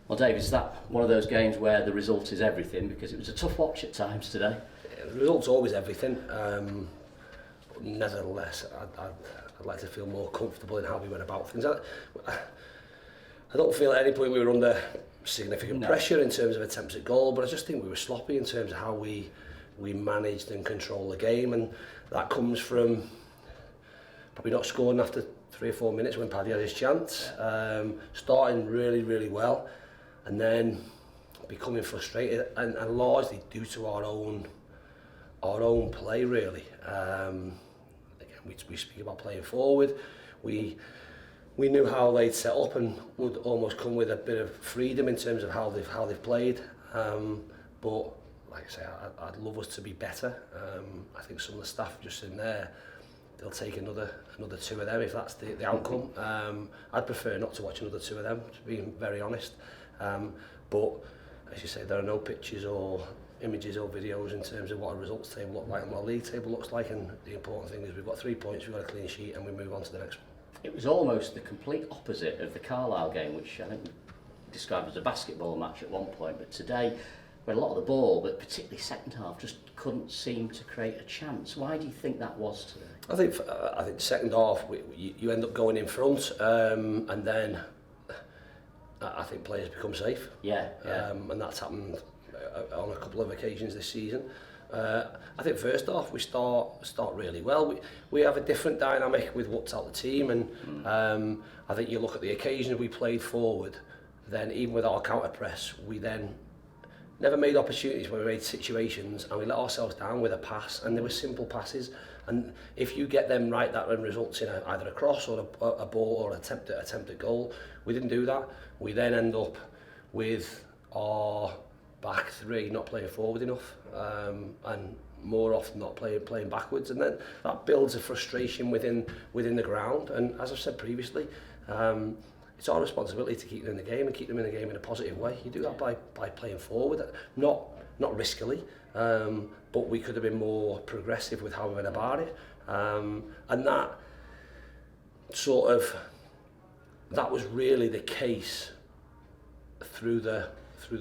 Well, Dave, is that one of those games where the result is everything? Because it was a tough watch at times today. Yeah, the result's always everything. But nevertheless, I'd like to feel more comfortable in how we went about things. I don't feel at any point we were under significant pressure in terms of attempts at goal, but I just think we were sloppy in terms of how we managed and controlled the game, and that comes from probably not scoring after 3 or 4 minutes when Paddy had his chance, starting really well, and then becoming frustrated, and largely due to our own play really. Again, we speak about playing forward. We knew how they'd set up and would almost come with a bit of freedom in terms of how they've played. But like I say, I'd love us to be better. I think some of the staff just in there, they'll take another 2 of them if that's the outcome. I'd prefer not to watch another 2 of them, to be very honest. But as you say, there are no pictures or images or videos in terms of what a results table looks like and what a league table looks like, and the important thing is we've got 3 points, we've got a clean sheet, and we move on to the next one. It was almost the complete opposite of the Carlisle game, which I think we described as a basketball match at one point, but today we had a lot of the ball, but particularly second half just couldn't seem to create a chance. Why do you think that was today? I think second half you end up going in front, and then I think players become safe. Yeah. And that's happened on a couple of occasions this season. I think first half we start really well. We have a different dynamic with what's out the team, and I think you look at the occasions we played forward, then even with our counter press, we then never made opportunities where we made situations and we let ourselves down with a pass, and they were simple passes, and if you get them right, that then results in either a cross or a ball or attempt at goal. We didn't do that. We then end up with our back 3 not playing forward enough, and more often not playing backwards, and then that builds a frustration within the ground. And as I've said previously, it's our responsibility to keep them in the game and keep them in the game in a positive way. You do that by playing forward, not riskily, but we could have been more progressive with how we went about it, and that was really the case through the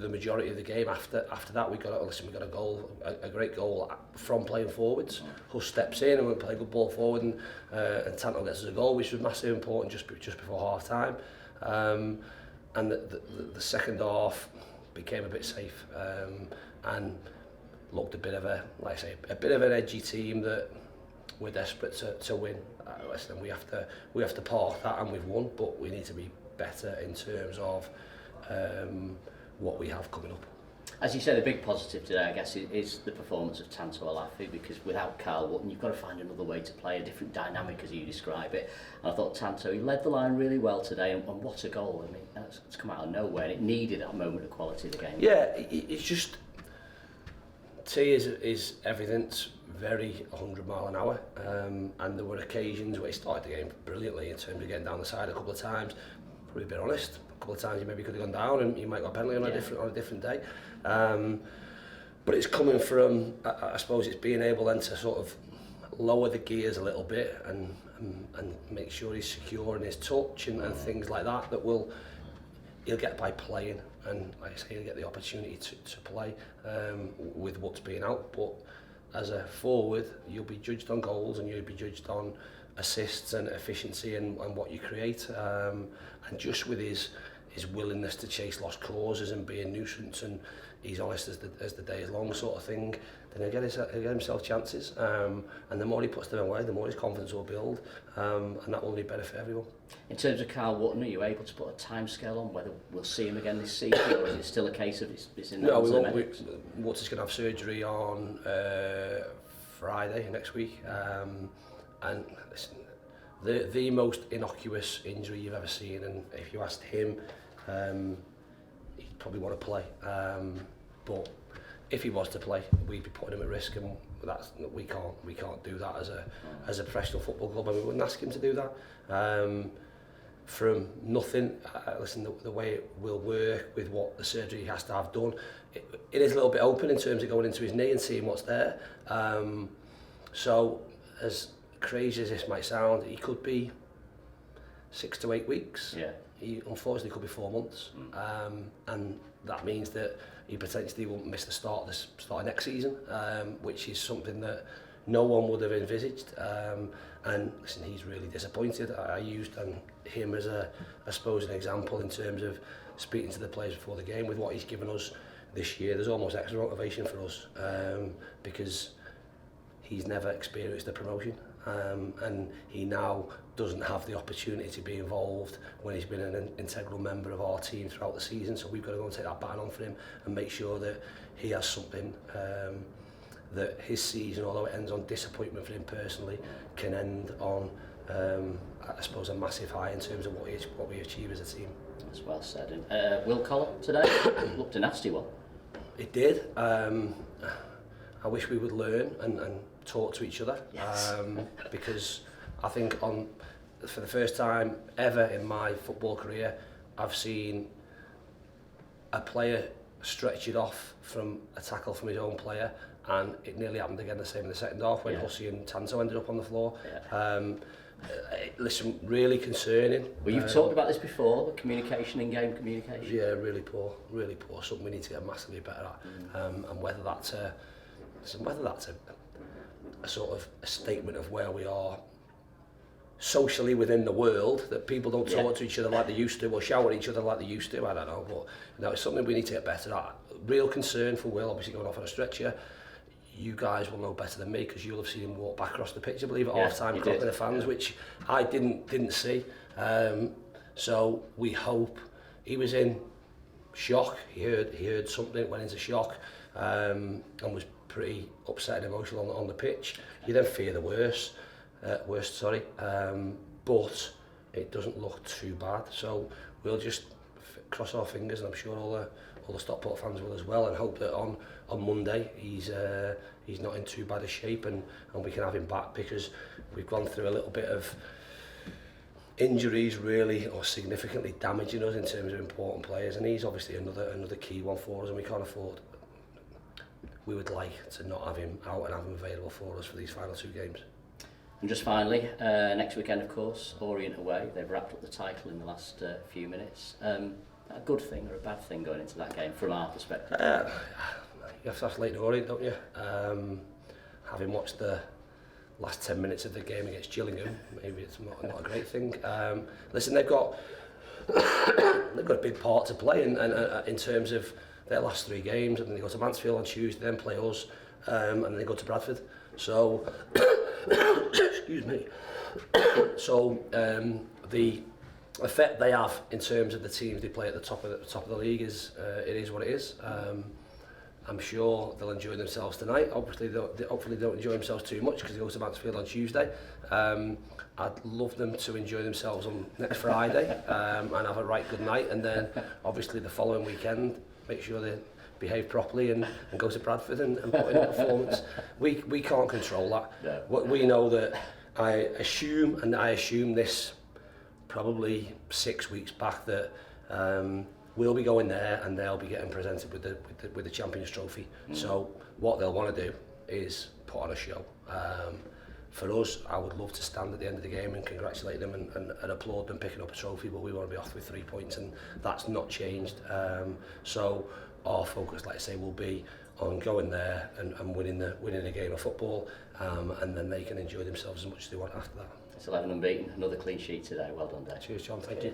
majority of the game. After that, we got a goal, a great goal from playing forwards. Huss steps in and we play a good ball forward, and Tanzo gets us a goal, which was massively important just before half time. And the second half became a bit safe, and looked a bit of an edgy team that we're desperate to win. Listen, we have to park that, and we've won, but we need to be better in terms of what we have coming up. As you said, the big positive today, I guess, is the performance of Tanzo Olafi, because without Carl Wotton, you've got to find another way to play, a different dynamic, as you describe it. And I thought Tanzo, he led the line really well today, and what a goal. I mean, it's come out of nowhere, and it needed that moment of quality of the game. Yeah, it's just, T is everything's very 100 mile an hour, and there were occasions where he started the game brilliantly in terms of getting down the side a couple of times. Probably a bit honest, a couple of times he maybe could have gone down and he might got a penalty on a different day. But it's coming from, I suppose it's being able then to sort of lower the gears a little bit and make sure he's secure in his touch and things like that he'll get by playing, and like I say, he'll get the opportunity to play with what's being out. But as a forward, you'll be judged on goals and you'll be judged on assists and efficiency and what you create, and just with his willingness to chase lost causes and be a nuisance, and he's honest as the day is long sort of thing, then he'll get himself chances, and the more he puts them away, the more his confidence will build, and that will only benefit everyone. In terms of Carl Wotton, are you able to put a time scale on whether we'll see him again this season, or is it still a case of it's in the hands of the medics? Wotton's going to have surgery on Friday next week, and listen, the most innocuous injury you've ever seen, and if you asked him, he'd probably want to play, but if he was to play, we'd be putting him at risk, and we can't do that as a professional football club, and we wouldn't ask him to do that. From nothing, listen, the way it will work with what the surgery he has to have done, it is a little bit open in terms of going into his knee and seeing what's there. So as crazy as this might sound, he could be 6 to 8 weeks. Yeah. he unfortunately could be 4 months, and that means that he potentially won't miss the start of next season, which is something that no one would have envisaged. And listen, he's really disappointed. I used him as I suppose an example in terms of speaking to the players before the game with what he's given us this year. There's almost extra motivation for us, because he's never experienced a promotion, and he now doesn't have the opportunity to be involved when he's been an integral member of our team throughout the season. So we've got to go and take that baton on for him and make sure that he has something, that his season, although it ends on disappointment for him personally, can end on, I suppose, a massive high in terms of what we achieve as a team. That's well said. And Will Collar today looked a nasty one. It did. I wish we would learn and talk to each other, Yes. because I think for the first time ever in my football career, I've seen a player stretch it off from a tackle from his own player, and it nearly happened again the same in the second half when Hussey and Tanzo ended up on the floor. Listen, really concerning. Well, you've talked about this before, the communication, in-game communication. Yeah, really poor, something we need to get massively better at, and whether that's a sort of a statement of where we are socially within the world, that people don't talk to each other like they used to, or shout at each other like they used to, I don't know, but it's something we need to get better at. Real concern for Will, obviously going off on a stretcher. You guys will know better than me because you'll have seen him walk back across the pitch, I believe, at half-time, clocking the fans, which I didn't see. So we hope he was in shock. He heard something, went into shock, and was pretty upset and emotional on the pitch. You then fear the worst, but it doesn't look too bad. So we'll just cross our fingers, and I'm sure all the Stockport fans will as well, and hope that on Monday he's not in too bad a shape, and we can have him back, because we've gone through a little bit of injuries really, or significantly damaging us in terms of important players, and he's obviously another key one for us, and we can't afford. We would like to not have him out and have him available for us for these final 2 games. And just finally, next weekend, of course, Orient away. They've wrapped up the title in the last few minutes. A good thing or a bad thing going into that game from our perspective? You have to ask Leyton Orient, don't you? Having watched the last 10 minutes of the game against Gillingham, maybe it's not a great thing. Listen, they've got a big part to play in terms of their last 3 games, and then they go to Mansfield on Tuesday, then play us, and then they go to Bradford. So, excuse me. So the effect they have in terms of the teams they play at the top of the league is it is what it is. I'm sure they'll enjoy themselves tonight. Hopefully they don't enjoy themselves too much because they go to Mansfield on Tuesday. I'd love them to enjoy themselves on next Friday and have a right good night, and then obviously the following weekend make sure they behave properly and go to Bradford and put in a performance. We can't control that. Yeah. What we know that I assume this probably 6 weeks back, that we'll be going there and they'll be getting presented with the Champions Trophy. So what they'll want to do is put on a show. For us, I would love to stand at the end of the game and congratulate them and applaud them picking up a trophy, but we want to be off with 3 points, and that's not changed. So our focus, like I say, will be on going there and winning a game of football, and then they can enjoy themselves as much as they want after that. It's 11 unbeaten, another clean sheet today. Well done, Dave. Cheers, John. Thank you.